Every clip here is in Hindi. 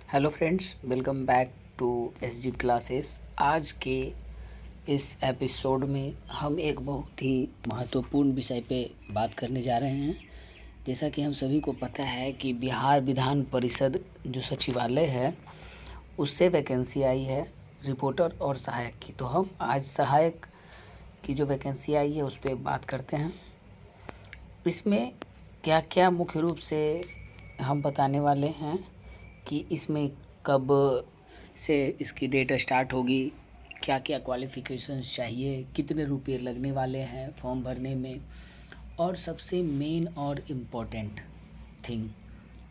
Hello friends, welcome back to SG classes. आज के इस एपिसोड में हम एक बहुत ही महत्वपूर्ण विषय पे बात करने जा रहे हैं। जैसा कि हम सभी को पता है कि बिहार विधान परिषद जो सचिवालय है उससे वैकेंसी आई है रिपोर्टर और सहायक की। तो हम आज सहायक की जो वैकेंसी आई है उस पर बात करते हैं। इसमें क्या क्या मुख्य रूप से हम बताने वाले हैं कि इसमें कब से इसकी डेट स्टार्ट होगी, क्या क्या क्वालिफ़िकेशंस चाहिए, कितने रुपए लगने वाले हैं फॉर्म भरने में, और सबसे मेन और इम्पोर्टेंट थिंग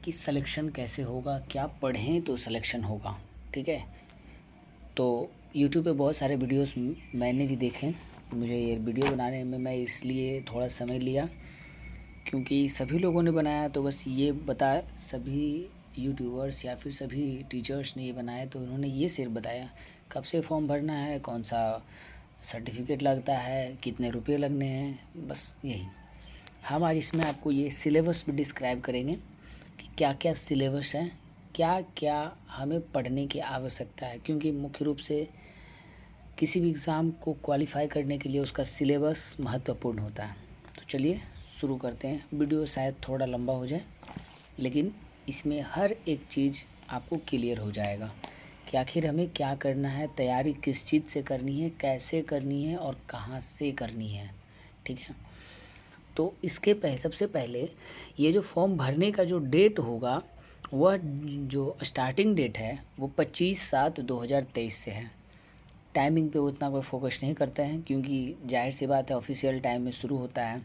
कि सिलेक्शन कैसे होगा, क्या पढ़ें तो सिलेक्शन होगा। ठीक है, तो यूट्यूब पे बहुत सारे वीडियोस मैंने भी देखे। मुझे ये वीडियो बनाने में मैं इसलिए थोड़ा समय लिया क्योंकि सभी लोगों ने बनाया, तो बस ये बता सभी यूट्यूबर्स या फिर सभी टीचर्स ने ये बनाया तो उन्होंने ये सिर्फ बताया कब से फॉर्म भरना है, कौन सा सर्टिफिकेट लगता है, कितने रुपए लगने हैं, बस यही। हम आज इसमें आपको ये सिलेबस भी डिस्क्राइब करेंगे कि क्या क्या सिलेबस है, क्या क्या हमें पढ़ने की आवश्यकता है, क्योंकि मुख्य रूप से किसी भी एग्ज़ाम को क्वालिफाई करने के लिए उसका सिलेबस महत्वपूर्ण होता है। तो चलिए शुरू करते हैं। वीडियो शायद थोड़ा लंबा हो जाए, लेकिन इसमें हर एक चीज़ आपको क्लियर हो जाएगा कि आखिर हमें क्या करना है, तैयारी किस चीज़ से करनी है, कैसे करनी है और कहाँ से करनी है। ठीक है, तो इसके सबसे पहले ये जो फॉर्म भरने का जो डेट होगा वह जो स्टार्टिंग डेट है वो 25/7/2023 से है। टाइमिंग पे उतना कोई फोकस नहीं करते हैं क्योंकि जाहिर सी बात है ऑफिशियल टाइम में शुरू होता है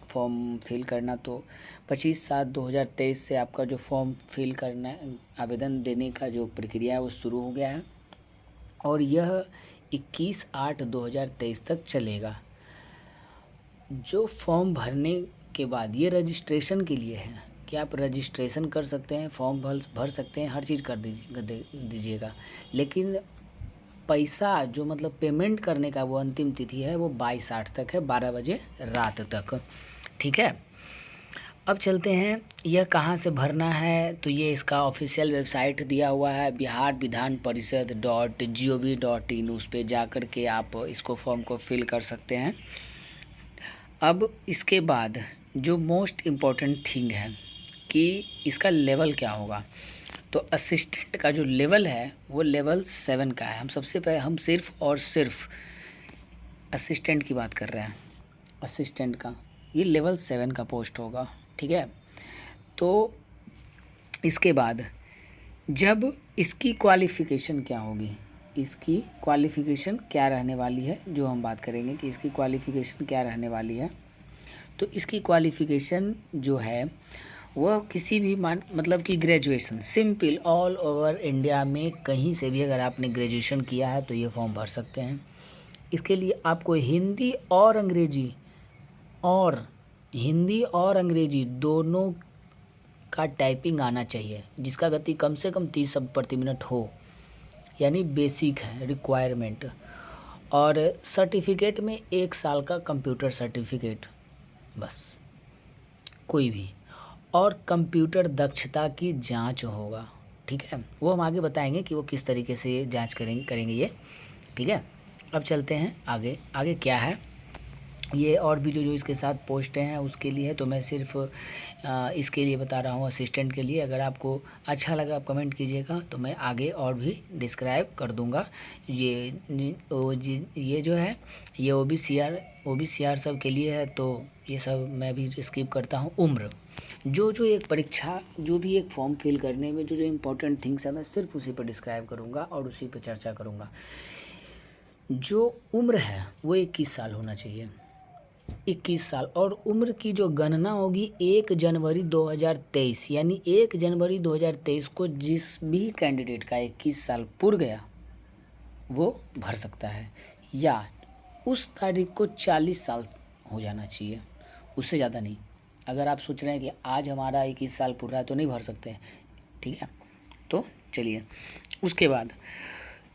फॉर्म फिल करना। तो 25/7/2023 से आपका जो फॉर्म फिल करना, आवेदन देने का जो प्रक्रिया है वो शुरू हो गया है और यह 21/8/2023 तक चलेगा। जो फॉर्म भरने के बाद ये रजिस्ट्रेशन के लिए है कि आप रजिस्ट्रेशन कर सकते हैं, फॉर्म भर सकते हैं, हर चीज़ कर दीजिएगा, लेकिन पैसा जो मतलब पेमेंट करने का वो अंतिम तिथि है वो 22/8 तक है, 12 बजे रात तक। ठीक है, अब चलते हैं यह कहाँ से भरना है। तो ये इसका ऑफिशियल वेबसाइट दिया हुआ है बिहार विधान परिषद .gov.in। उस पर जा कर के आप इसको फॉर्म को फिल कर सकते हैं। अब इसके बाद जो मोस्ट इम्पॉर्टेंट थिंग है कि इसका लेवल क्या होगा। तो असिस्टेंट का जो लेवल है वो लेवल 7 का है। हम सबसे पहले हम सिर्फ और सिर्फ असिस्टेंट की बात कर रहे हैं। असिस्टेंट का ये लेवल 7 का पोस्ट होगा। ठीक है, तो इसके बाद जब इसकी क्वालिफ़िकेशन क्या होगी, इसकी क्वालिफ़िकेशन क्या रहने वाली है, जो हम बात करेंगे कि इसकी क्वालिफ़िकेशन क्या रहने वाली है। तो इसकी क्वालिफ़िकेशन जो है वह किसी भी मतलब कि graduation simple all over India में कहीं से भी अगर आपने ग्रेजुएशन किया है तो ये फॉर्म भर सकते हैं। इसके लिए आपको हिंदी और अंग्रेजी दोनों का टाइपिंग आना चाहिए, जिसका गति कम से कम 30 शब्द प्रति मिनट हो, यानी बेसिक है रिक्वायरमेंट। और सर्टिफिकेट में 1 साल का कंप्यूटर सर्टिफिकेट, बस कोई भी, और कंप्यूटर दक्षता की जांच होगा। ठीक है, वो हम आगे बताएंगे कि वो किस तरीके से ये जांच करेंगे ये। ठीक है, अब चलते हैं आगे। आगे क्या है ये, और भी जो इसके साथ पोस्टें हैं उसके लिए है, तो मैं सिर्फ इसके लिए बता रहा हूँ, असिस्टेंट के लिए। अगर आपको अच्छा लगा आप कमेंट कीजिएगा, तो मैं आगे और भी डिस्क्राइब कर दूँगा। ये जो है ये OBCR सब के लिए है, तो ये सब मैं भी स्किप करता हूँ। उम्र, जो एक परीक्षा, जो भी एक फॉर्म फिल करने में जो इम्पोर्टेंट थिंग्स है मैं सिर्फ उसी पर डिस्क्राइब करूँगा और उसी पर चर्चा करूँगा। जो उम्र है वो 21 साल होना चाहिए, 21 साल। और उम्र की जो गणना होगी 1 जनवरी 2023, यानी 1 जनवरी 2023 को जिस भी कैंडिडेट का 21 साल पूर गया वो भर सकता है, या उस तारीख को 40 साल हो जाना चाहिए, उससे ज़्यादा नहीं। अगर आप सोच रहे हैं कि आज हमारा 21 साल पूरा है तो नहीं भर सकते, ठीक है। तो चलिए, उसके बाद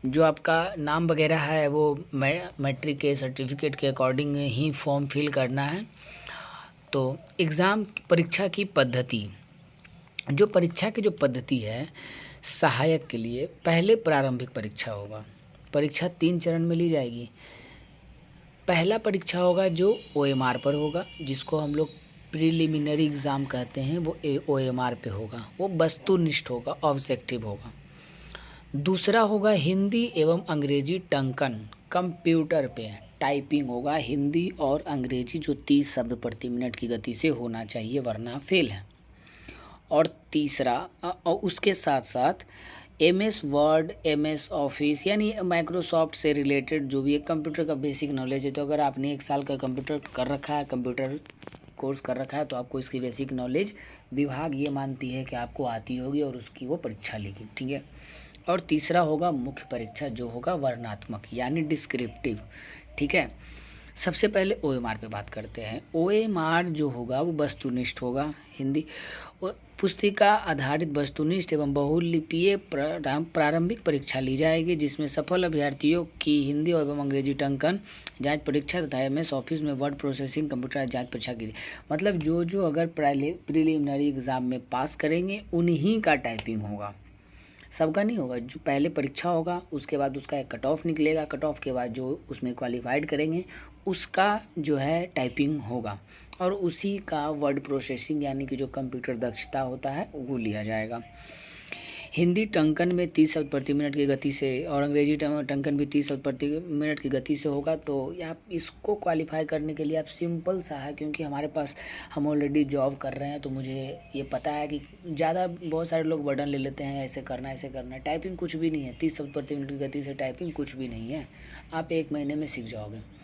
जो आपका नाम वगैरह है वो मैट्रिक के सर्टिफिकेट के अकॉर्डिंग ही फॉर्म फिल करना है। तो एग्ज़ाम परीक्षा की पद्धति, जो परीक्षा की जो पद्धति है सहायक के लिए पहले प्रारंभिक परीक्षा होगा। परीक्षा 3 चरण में ली जाएगी। पहला परीक्षा होगा जो OMR पर होगा, जिसको हम लोग प्रीलिमिनरी एग्ज़ाम कहते हैं, वो OMR पे होगा, वो वस्तुनिष्ठ होगा, ऑब्जेक्टिव होगा। दूसरा होगा हिंदी एवं अंग्रेजी टंकन, कंप्यूटर पे टाइपिंग होगा, हिंदी और अंग्रेजी जो 30 शब्द प्रति मिनट की गति से होना चाहिए, वरना फेल है। और तीसरा और उसके साथ साथ MS वर्ड, MS ऑफिस, यानी माइक्रोसॉफ्ट से रिलेटेड जो भी एक कंप्यूटर का बेसिक नॉलेज है। तो अगर आपने 1 साल का कंप्यूटर कर रखा है, कंप्यूटर कोर्स कर रखा है, तो आपको इसकी बेसिक नॉलेज विभाग ये मानती है कि आपको आती होगी और उसकी वो परीक्षा लेगी, ठीक है। और तीसरा होगा मुख्य परीक्षा, जो होगा वर्णनात्मक यानी डिस्क्रिप्टिव, ठीक है। सबसे पहले OMR पे बात करते हैं। OMR जो होगा वो वस्तुनिष्ठ होगा, हिंदी पुस्तिका आधारित वस्तुनिष्ठ एवं बहुलिपीय प्रारंभिक परीक्षा ली जाएगी, जिसमें सफल अभ्यर्थियों की हिंदी एवं अंग्रेजी टंकन जांच परीक्षा तथा MS ऑफिस में वर्ड प्रोसेसिंग कंप्यूटर जांच परीक्षा की। मतलब जो अगर प्रीलिमिनरी एग्ज़ाम में पास करेंगे उन्हीं का टाइपिंग होगा, सबका नहीं होगा। जो पहले परीक्षा होगा उसके बाद उसका एक कट ऑफ निकलेगा, कट ऑफ के बाद जो उसमें क्वालिफाइड करेंगे उसका जो है टाइपिंग होगा, और उसी का वर्ड प्रोसेसिंग यानी कि जो कंप्यूटर दक्षता होता है वो लिया जाएगा। हिंदी टंकन में 30 शब्द प्रति मिनट की गति से और अंग्रेजी टंकन भी 30 शब्द प्रति मिनट की गति से होगा। तो आप इसको क्वालिफाई करने के लिए आप सिंपल सा है, क्योंकि हमारे पास हम ऑलरेडी जॉब कर रहे हैं, तो मुझे ये पता है कि ज़्यादा बहुत सारे लोग बर्डन ले लेते हैं, ऐसे करना ऐसे करना। टाइपिंग कुछ भी नहीं है, 30 शब्द प्रति मिनट की गति से टाइपिंग कुछ भी नहीं है, आप 1 महीने में सीख जाओगे।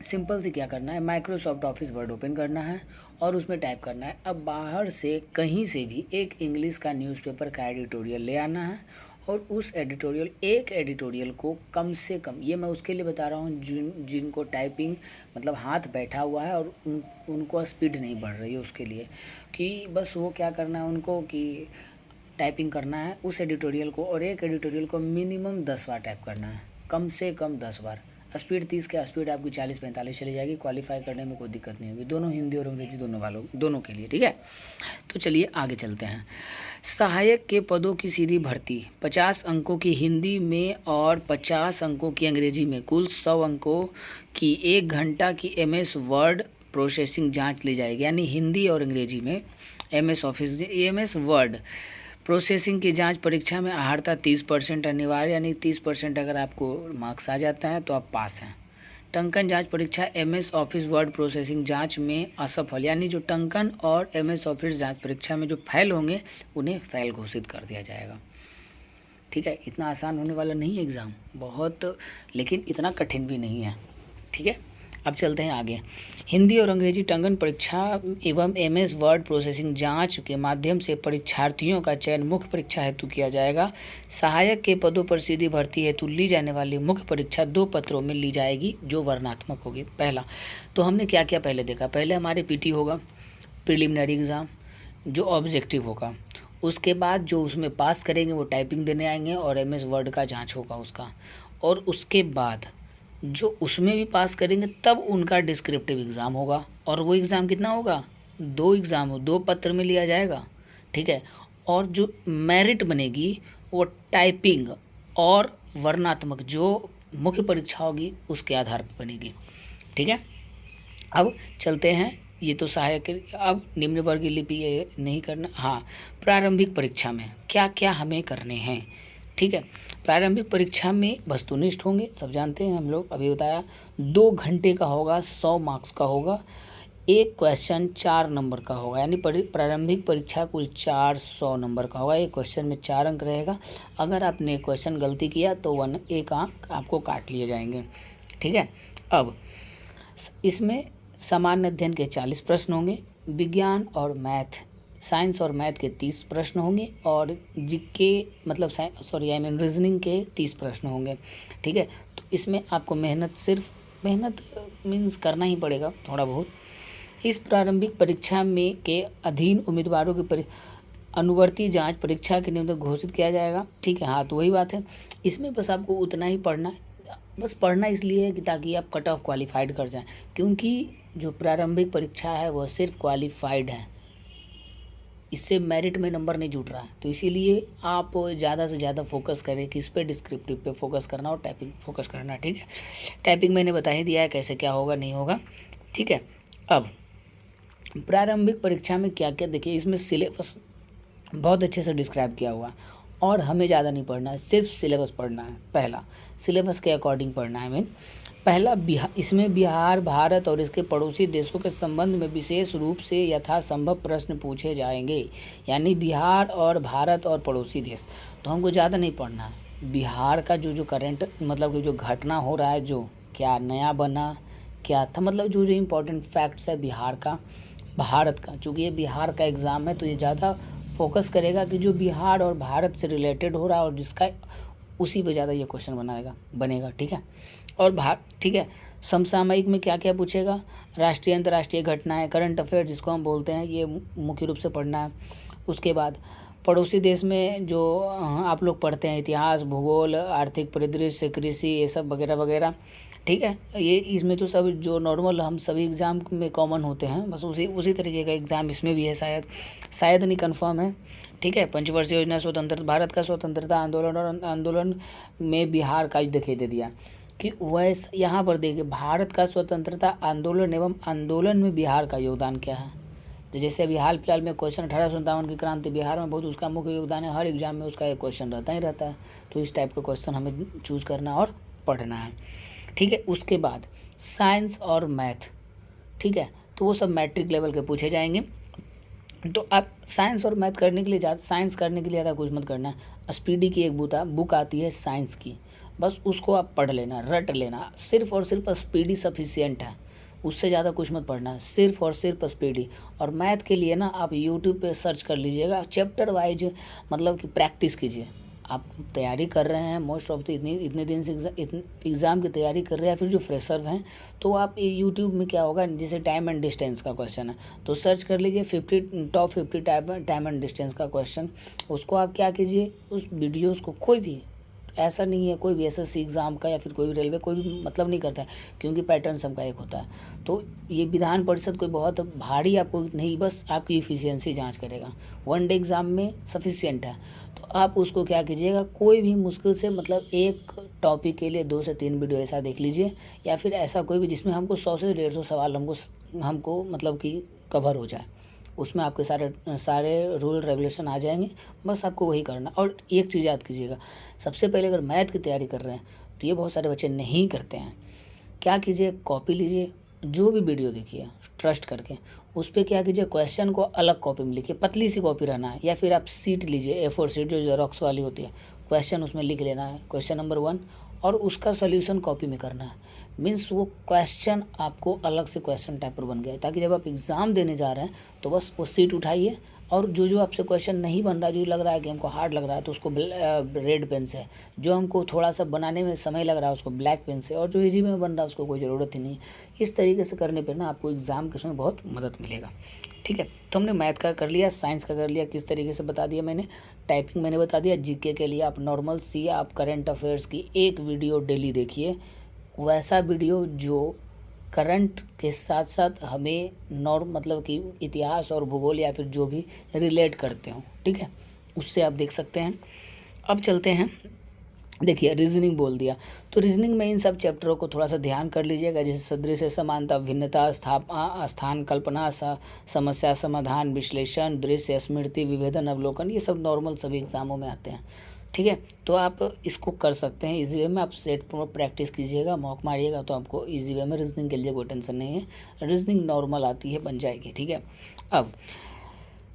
सिंपल से क्या करना है, माइक्रोसॉफ्ट ऑफिस वर्ड ओपन करना है और उसमें टाइप करना है। अब बाहर से कहीं से भी एक इंग्लिश का न्यूज़पेपर का एडिटोरियल ले आना है, और उस एक एडिटोरियल को कम से कम, ये मैं उसके लिए बता रहा हूँ जिनको टाइपिंग मतलब हाथ बैठा हुआ है और उनको स्पीड नहीं बढ़ रही है, उसके लिए कि बस वो क्या करना है उनको कि टाइपिंग करना है उस एडिटोरियल को, और एक एडिटोरियल को मिनिमम 10 बार टाइप करना है, कम से कम 10 बार। स्पीड 30 के स्पीड आपकी 40-45 चली जाएगी, क्वालिफाई करने में कोई दिक्कत नहीं होगी, दोनों हिंदी और अंग्रेजी दोनों के लिए, ठीक है। तो चलिए आगे चलते हैं। सहायक के पदों की सीधी भर्ती 50 अंकों की हिंदी में और 50 अंकों की अंग्रेजी में, कुल 100 अंकों की 1 घंटा की MS वर्ड प्रोसेसिंग जाँच ली जाएगी, यानी हिंदी और अंग्रेजी में MS office, MS word processing की जांच परीक्षा में अहर्ता 30% अनिवार्य, यानी 30% अगर आपको मार्क्स आ जाता है तो आप पास हैं। टंकन जांच परीक्षा MS ऑफिस वर्ड प्रोसेसिंग जांच में असफल, यानी जो टंकन और MS ऑफिस जांच परीक्षा में जो फेल होंगे उन्हें फेल घोषित कर दिया जाएगा, ठीक है। इतना आसान होने वाला नहीं है एग्ज़ाम, बहुत, लेकिन इतना कठिन भी नहीं है, ठीक है। अब चलते हैं आगे। हिंदी और अंग्रेजी टंकन परीक्षा एवं MS वर्ड प्रोसेसिंग जांच के माध्यम से परीक्षार्थियों का चयन मुख्य परीक्षा हेतु किया जाएगा। सहायक के पदों पर सीधी भर्ती हेतु ली जाने वाली मुख्य परीक्षा 2 पत्रों में ली जाएगी, जो वर्णनात्मक होगी। पहला, तो हमने क्या क्या पहले देखा, पहले हमारे PT होगा, प्रीलिमिनरी एग्ज़ाम, जो ऑब्जेक्टिव होगा। उसके बाद जो उसमें पास करेंगे वो टाइपिंग देने आएंगे और MS वर्ड का जाँच होगा उसका, और उसके बाद जो उसमें भी पास करेंगे तब उनका डिस्क्रिप्टिव एग्ज़ाम होगा, और वो एग्ज़ाम कितना होगा, 2 एग्ज़ाम 2 पत्र में लिया जाएगा, ठीक है। और जो मेरिट बनेगी वो टाइपिंग और वर्णनात्मक जो मुख्य परीक्षा होगी उसके आधार पर बनेगी, ठीक है। अब चलते हैं, ये तो सहायक। अब निम्न वर्ग की लिपि ये नहीं करना। हाँ, प्रारंभिक परीक्षा में क्या क्या हमें करने हैं, ठीक है। प्रारंभिक परीक्षा में वस्तुनिष्ठ होंगे, सब जानते हैं हम लोग, अभी बताया। 2 घंटे का होगा, 100 मार्क्स का होगा, एक क्वेश्चन 4 नंबर का होगा, यानी प्रारंभिक परीक्षा कुल 400 नंबर का होगा। एक क्वेश्चन में 4 अंक रहेगा, अगर आपने क्वेश्चन गलती किया तो 1 अंक आपको काट लिए जाएंगे, ठीक है। अब इसमें सामान्य अध्ययन के 40 प्रश्न होंगे, विज्ञान और मैथ, साइंस और मैथ के 30 प्रश्न होंगे, और जीके मतलब रीजनिंग के 30 प्रश्न होंगे, ठीक है। तो इसमें आपको मेहनत मीन्स करना ही पड़ेगा थोड़ा बहुत। इस प्रारंभिक परीक्षा में के अधीन उम्मीदवारों की अनुवर्ती जांच परीक्षा के निमित्त घोषित किया जाएगा, ठीक है। हाँ, तो वही बात है, इसमें बस आपको उतना ही पढ़ना, बस पढ़ना इसलिए है कि ताकि आप कट ऑफ क्वालिफाइड कर जाएं, क्योंकि जो प्रारंभिक परीक्षा है वह सिर्फ क्वालिफाइड है, इससे मेरिट में नंबर नहीं जुट रहा है। तो इसीलिए आप ज़्यादा से ज़्यादा फोकस करें किस पे, डिस्क्रिप्टिव पे फोकस करना और टाइपिंग फोकस करना। ठीक है, टाइपिंग मैंने बता ही दिया है कैसे क्या होगा नहीं होगा। ठीक है, अब प्रारंभिक परीक्षा में क्या क्या, देखिए इसमें सिलेबस बहुत अच्छे से डिस्क्राइब किया हुआ और हमें ज़्यादा नहीं पढ़ना है, सिर्फ सिलेबस पढ़ना है। पहला सिलेबस के अकॉर्डिंग पढ़ना है। मीन पहला इसमें बिहार, भारत और इसके पड़ोसी देशों के संबंध में विशेष रूप से यथासंभव प्रश्न पूछे जाएंगे। यानी बिहार और भारत और पड़ोसी देश, तो हमको ज़्यादा नहीं पढ़ना है। बिहार का जो करेंट मतलब कि जो घटना हो रहा है, जो क्या नया बना, क्या था, मतलब जो इम्पोर्टेंट फैक्ट्स है बिहार का, भारत का, चूँकि ये बिहार का एग्ज़ाम है तो ये ज़्यादा फोकस करेगा कि जो बिहार और भारत से रिलेटेड हो रहा है और जिसका उसी पे ज़्यादा ये क्वेश्चन बनेगा। ठीक है, और ठीक है, समसामयिक में क्या क्या पूछेगा, राष्ट्रीय अंतर्राष्ट्रीय घटनाएं, करंट अफेयर जिसको हम बोलते हैं, ये मुख्य रूप से पढ़ना है। उसके बाद पड़ोसी देश में जो आप लोग पढ़ते हैं, इतिहास, भूगोल, आर्थिक परिदृश्य, कृषि, ये सब वगैरह वगैरह। ठीक है, ये इसमें तो सब जो नॉर्मल हम सभी एग्ज़ाम में कॉमन होते हैं, बस उसी तरीके का एग्ज़ाम इसमें भी है, शायद नहीं कंफर्म है। ठीक है, पंचवर्षीय योजना, स्वतंत्र भारत का स्वतंत्रता आंदोलन और आंदोलन में बिहार का दिखाई दे दिया कि वैसे यहाँ पर देखिए भारत का स्वतंत्रता आंदोलन एवं आंदोलन में बिहार का योगदान क्या है। तो जैसे अभी हाल फिलहाल में क्वेश्चन 1857 की क्रांति बिहार में बहुत उसका मुख्य योगदान है, हर एग्जाम में उसका एक क्वेश्चन रहता ही रहता है। तो इस टाइप का क्वेश्चन हमें चूज़ करना और पढ़ना है। ठीक है, उसके बाद साइंस और मैथ। ठीक है, तो वो सब मैट्रिक लेवल के पूछे जाएंगे। तो आप साइंस और मैथ करने के लिए साइंस करने के लिए ज़्यादा कुछ मत करना है। स्पीडी की एक बुक आती है साइंस की, बस उसको आप पढ़ लेना, रट लेना, सिर्फ और सिर्फ स्पीडी सफिशिएंट है, उससे ज़्यादा कुछ मत पढ़ना है, सिर्फ और सिर्फ स्पीडी। और मैथ के लिए ना आप यूट्यूब पे सर्च कर लीजिएगा, चैप्टर वाइज मतलब कि प्रैक्टिस कीजिए। आप तैयारी कर रहे हैं, मोस्ट ऑफ द इतने दिन से एग्ज़ाम की तैयारी कर रहे हैं, फिर जो फ्रेशर हैं, तो आप यूट्यूब में क्या होगा, जैसे टाइम एंड डिस्टेंस का क्वेश्चन है तो सर्च कर लीजिए टॉप 50 टाइम एंड डिस्टेंस का क्वेश्चन। उसको आप क्या कीजिए, उस वीडियोज़ को, कोई भी ऐसा नहीं है, कोई भी एसएससी एग्ज़ाम का या फिर कोई भी रेलवे, कोई भी मतलब नहीं करता है, क्योंकि पैटर्न सबका एक होता है। तो ये विधान परिषद कोई बहुत भारी आपको नहीं, बस आपकी इफ़िशियंसी जांच करेगा, वन डे एग्ज़ाम में सफिशिएंट है। तो आप उसको क्या कीजिएगा, कोई भी मुश्किल से मतलब एक टॉपिक के लिए 2 से 3 वीडियो ऐसा देख लीजिए, या फिर ऐसा कोई भी जिसमें हमको 100 से 150 सवाल हमको मतलब कि कवर हो जाए, उसमें आपके सारे रूल रेगुलेशन आ जाएंगे। बस आपको वही करना। और एक चीज़ याद कीजिएगा, सबसे पहले अगर मैथ की तैयारी कर रहे हैं तो ये बहुत सारे बच्चे नहीं करते हैं, क्या कीजिए, कॉपी लीजिए, जो भी वीडियो देखिए ट्रस्ट करके, उस पर क्या कीजिए, क्वेश्चन को अलग कॉपी में लिखिए, पतली सी कॉपी रहना है, या फिर आप सीट लीजिए, A4 सीट जो जेरोक्स वाली होती है, क्वेश्चन उसमें लिख लेना है, क्वेश्चन नंबर 1, और उसका सोल्यूशन कॉपी में करना है। मीन्स वो क्वेश्चन आपको अलग से क्वेश्चन टाइपर बन गया है, ताकि जब आप एग्ज़ाम देने जा रहे हैं तो बस वो सीट उठाइए, और जो आपसे क्वेश्चन नहीं बन रहा, जो लग रहा है कि हमको हार्ड लग रहा है, तो उसको रेड पेन से, जो हमको थोड़ा सा बनाने में समय लग रहा है उसको ब्लैक पेन से, और जो इजी में बन रहा है उसको कोई ज़रूरत ही नहीं। इस तरीके से करने पर ना आपको एग्ज़ाम के समय बहुत मदद मिलेगा। ठीक है, तो हमने मैथ का कर लिया, साइंस का कर लिया, किस तरीके से बता दिया मैंने, टाइपिंग मैंने बता दिया। जीके के लिए आप नॉर्मल सी, आप करंट अफेयर्स की एक वीडियो डेली देखिए, वैसा वीडियो जो करंट के साथ साथ हमें मतलब कि इतिहास और भूगोल या फिर जो भी रिलेट करते हो, ठीक है, उससे आप देख सकते हैं। अब चलते हैं, देखिए रीजनिंग बोल दिया, तो रीजनिंग में इन सब चैप्टरों को थोड़ा सा ध्यान कर लीजिएगा, जैसे सदृश, समानता, भिन्नता, स्थान कल्पना, समस्या समाधान, विश्लेषण, दृश्य, स्मृति, विभेदन, अवलोकन, ये सब नॉर्मल सभी एग्जामों में आते हैं। ठीक है, तो आप इसको कर सकते हैं इजी वे में, आप सेट प्रैक्टिस कीजिएगा, मॉक मारिएगा, तो आपको इजी वे में रीजनिंग के लिए कोई टेंशन नहीं है, रीजनिंग नॉर्मल आती है, बन जाएगी। ठीक है, अब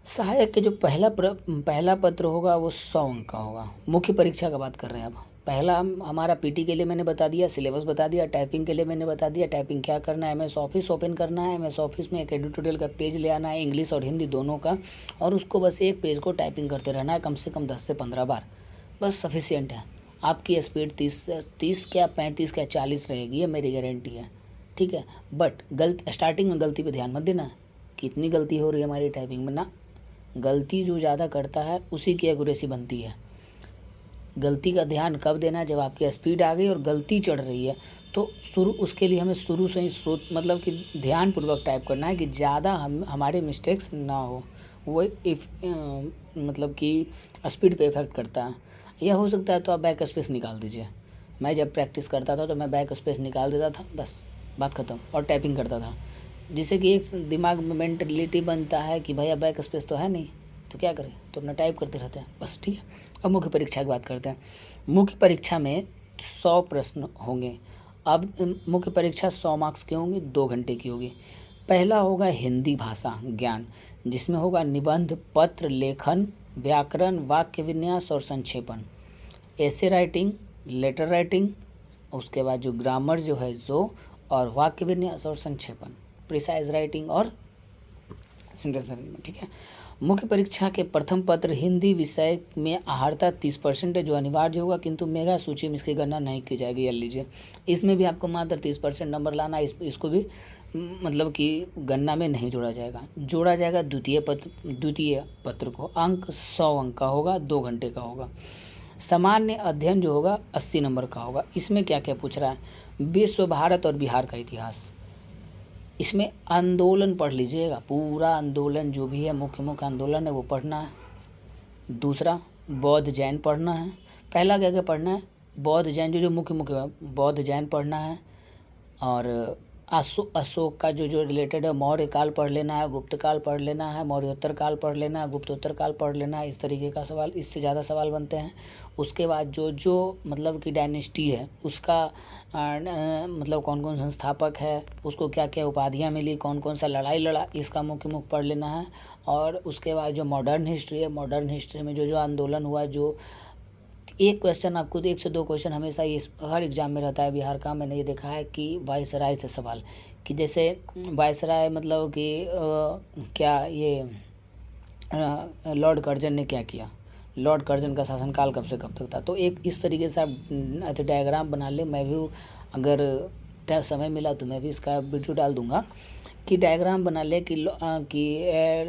सहायक के जो पहला पत्र होगा वो 100 अंक का होगा। मुख्य परीक्षा का बात कर रहे हैं। अब पहला हमारा पीटी के लिए मैंने बता दिया, सिलेबस बता दिया, टाइपिंग के लिए मैंने बता दिया, टाइपिंग क्या करना है, एमएस ऑफिस ओपन करना है, एमएस ऑफिस में एक एडिटोरियल का पेज ले आना है, इंग्लिश और हिंदी दोनों का, और उसको बस एक पेज को टाइपिंग करते रहना है कम से कम 10 से 15 बार, बस सफिशियंट है। आपकी स्पीड 30 क्या 35 क्या 40 रहेगी, ये मेरी गारंटी है। ठीक है, बट स्टार्टिंग में गलती पे ध्यान मत देना, कितनी गलती हो रही है हमारी टाइपिंग में ना, गलती जो ज़्यादा करता है उसी की एक्यूरेसी बनती है। गलती का ध्यान कब देना है, जब आपकी स्पीड आ गई और गलती चढ़ रही है, तो उसके लिए हमें शुरू से ही मतलब कि ध्यानपूर्वक टाइप करना है कि ज़्यादा हमारे मिस्टेक्स ना हो, वो मतलब कि स्पीड पे इफेक्ट करता है। यह हो सकता है तो आप बैक स्पेस निकाल दीजिए। मैं जब प्रैक्टिस करता था तो मैं बैक स्पेस निकाल देता था, बस बात ख़त्म, और टाइपिंग करता था, जिससे कि एक दिमाग में मेंटलिटी बनता है कि भैया बैक स्पेस तो है नहीं, तो क्या करें, तो अपना टाइप करते रहते हैं बस। ठीक है, अब मुख्य परीक्षा की बात करते हैं। मुख्य परीक्षा में 100 प्रश्न होंगे। अब मुख्य परीक्षा 100 मार्क्स की होंगी, 2 घंटे की होगी। पहला होगा हिंदी भाषा ज्ञान, जिसमें होगा निबंध, पत्र लेखन, व्याकरण, वाक्य विन्यास और संक्षेपण। ऐसे राइटिंग, लेटर राइटिंग, उसके बाद जो ग्रामर जो है जो, और वाक्य विन्यास और संक्षेपण, प्रिसाइज राइटिंग और सेंटेंस अरेंजमेंट। ठीक है, मुख्य परीक्षा के प्रथम पत्र हिंदी विषय में आहारता 30% है, जो अनिवार्य होगा, किंतु मेगा सूची में इसकी गणना नहीं की जाएगी। याद लीजिए, इसमें भी आपको मात्र 30% नंबर लाना, इसको भी मतलब कि गणना में नहीं जोड़ा जाएगा। द्वितीय पत्र को अंक 100 अंक का होगा, 2 घंटे का होगा। सामान्य अध्ययन जो होगा 80 नंबर का होगा। इसमें क्या क्या पूछ रहा है, विश्व, भारत और बिहार का इतिहास। इसमें आंदोलन पढ़ लीजिएगा, पूरा आंदोलन जो भी है, मुख्य आंदोलन है वो पढ़ना है। दूसरा, बौद्ध जैन पढ़ना है। पहला क्या क्या पढ़ना है, बौद्ध जैन जो मुख्य बौद्ध जैन पढ़ना है। और अशोक का जो रिलेटेड है, मौर्य काल पढ़ लेना है, गुप्त काल पढ़ लेना है, मौर्योत्तर काल पढ़ लेना है, गुप्तोत्तर काल पढ़ लेना है। इस तरीके का सवाल, इससे ज़्यादा सवाल बनते हैं। उसके बाद जो मतलब कि डायनेस्टी है उसका मतलब कौन कौन संस्थापक है, उसको क्या क्या उपाधियाँ मिली, कौन कौन सा लड़ाई लड़ा, इसका मुख्य पढ़ लेना है। और उसके बाद जो मॉडर्न हिस्ट्री है, मॉडर्न हिस्ट्री में जो आंदोलन हुआ, जो एक क्वेश्चन आपको, 1 से 2 क्वेश्चन हमेशा ये हर एग्जाम में रहता है बिहार का। मैंने ये देखा है कि वायसराय से सवाल, कि जैसे वायसराय मतलब कि क्या ये लॉर्ड कर्जन ने क्या किया, लॉर्ड कर्जन का शासनकाल कब से कब तक था। तो एक इस तरीके से आप डायग्राम बना ले। मैं भी अगर समय मिला तो मैं भी इसका वीडियो डाल दूंगा, कि डायग्राम बना ले कि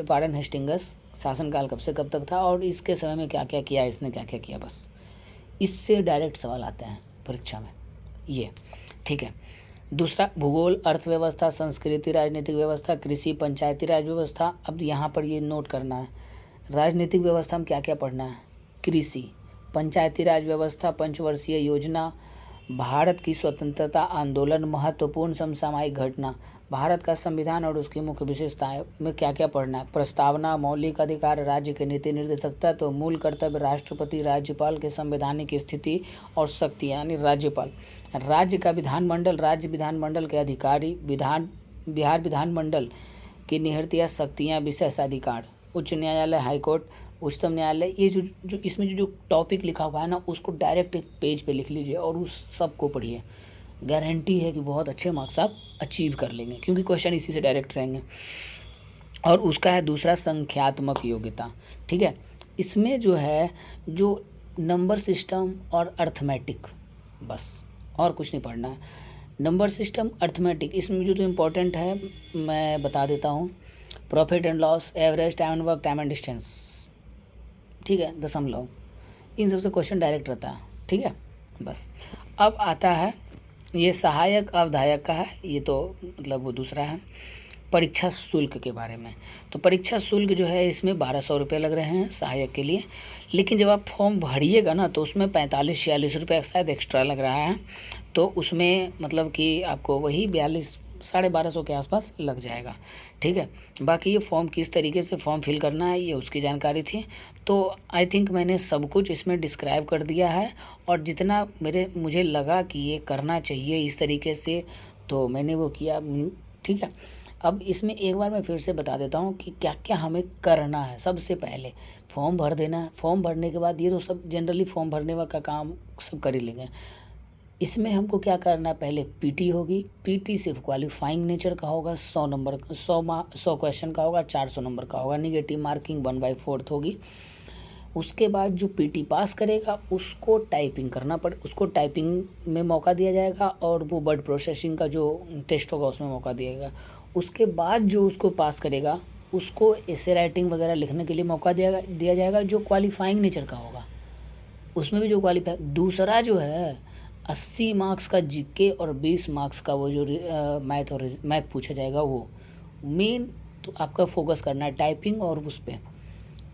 वारेन हेस्टिंग्स शासनकाल कब से कब तक था और इसके समय में क्या क्या किया, इसने क्या क्या किया। बस इससे डायरेक्ट सवाल आते हैं परीक्षा में ये। ठीक है, दूसरा, भूगोल, अर्थव्यवस्था, संस्कृति, राजनीतिक व्यवस्था, कृषि, पंचायती राज व्यवस्था। अब यहाँ पर ये नोट करना है, राजनीतिक व्यवस्था में क्या क्या पढ़ना है, कृषि, पंचायती राज व्यवस्था, पंचवर्षीय योजना, भारत की स्वतंत्रता आंदोलन, महत्वपूर्ण समसामयिक घटना, भारत का संविधान और उसकी मुख्य विशेषताएं में क्या क्या पढ़ना है, प्रस्तावना, मौलिक अधिकार, राज्य के नीति निर्देशकता, तो मूल कर्तव्य, राष्ट्रपति, राज्यपाल के संवैधानिक स्थिति और शक्ति, यानी राज्यपाल, राज्य का विधानमंडल, राज्य विधानमंडल के अधिकारी, बिहार विधानमंडल की निहित शक्तियाँ, विशेषाधिकार, उच्च न्यायालय, हाईकोर्ट, उच्चतम न्यायालय। ये जो इसमें जो टॉपिक लिखा हुआ है ना, उसको डायरेक्ट एक पेज पे लिख लीजिए और उस सब को पढ़िए। गारंटी है कि बहुत अच्छे मार्क्स आप अचीव कर लेंगे, क्योंकि क्वेश्चन इसी से डायरेक्ट रहेंगे। और उसका है दूसरा, संख्यात्मक योग्यता। ठीक है, इसमें जो है जो नंबर सिस्टम और अर्थमेटिक, बस और कुछ नहीं पढ़ना है। नंबर सिस्टम, अर्थमेटिक, इसमें जो इम्पोर्टेंट है मैं बता देता हूँ। Profit and loss, average, time and work, time and distance, ठीक है, दशमलव, इन सबसे क्वेश्चन डायरेक्ट रहता है। ठीक है, बस। अब आता है ये सहायक अवधायक का है, ये तो मतलब वो दूसरा है। परीक्षा शुल्क के बारे में, तो परीक्षा शुल्क जो है इसमें 1200 रुपये लग रहे हैं सहायक के लिए, लेकिन जब आप फॉर्म भरिएगा ना तो उसमें 45-46 रुपये शायद एक्स्ट्रा लग रहा है। तो उसमें मतलब कि आपको वही 4200-1250 के आसपास लग जाएगा। ठीक है, बाकी ये फॉर्म किस तरीके से फॉर्म फिल करना है ये उसकी जानकारी थी। तो आई थिंक मैंने सब कुछ इसमें डिस्क्राइब कर दिया है, और जितना मुझे लगा कि ये करना चाहिए इस तरीके से, तो मैंने वो किया। ठीक है, अब इसमें एक बार मैं फिर से बता देता हूँ कि क्या क्या हमें करना है। सबसे पहले फॉर्म भर देना है, फॉर्म भरने के बाद ये तो सब जनरली फॉर्म भरने का काम सब कर ही लेंगे। इसमें हमको क्या करना है, पहले पीटी होगी, पीटी सिर्फ क्वालिफाइंग नेचर का होगा, 100 क्वेश्चन का होगा, 400 नंबर का होगा, निगेटिव मार्किंग 1/4 होगी। उसके बाद जो पीटी पास करेगा उसको टाइपिंग करना उसको टाइपिंग में मौका दिया जाएगा, और वो वर्ड प्रोसेसिंग का जो टेस्ट होगा उसमें मौका दिया। उसके बाद जो उसको पास करेगा उसको एसे राइटिंग वगैरह लिखने के लिए मौका दिया जाएगा, जो क्वालिफाइंग नेचर का होगा, उसमें भी जो क्वालिफाई। दूसरा जो है 80 मार्क्स का जीके और 20 मार्क्स का वो जो मैथ पूछा जाएगा वो मेन। तो आपका फोकस करना है टाइपिंग और उस पे,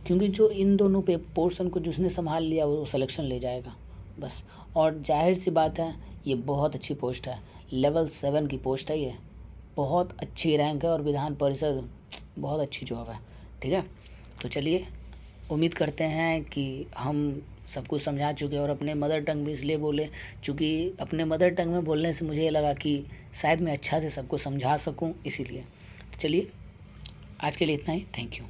क्योंकि जो इन दोनों पे पोर्शन को जिसने संभाल लिया वो सिलेक्शन ले जाएगा बस। और जाहिर सी बात है ये बहुत अच्छी पोस्ट है, लेवल 7 की पोस्ट है ये, बहुत अच्छी रैंक है और विधान परिषद बहुत अच्छी जॉब है। ठीक है, तो चलिए उम्मीद करते हैं कि हम सब कुछ समझा चुके हैं। और अपने मदर टंग भी इसलिए बोले चूँकि अपने मदर टंग में बोलने से मुझे ये लगा कि शायद मैं अच्छा से सबको समझा सकूं, इसीलिए। तो चलिए आज के लिए इतना ही, थैंक यू।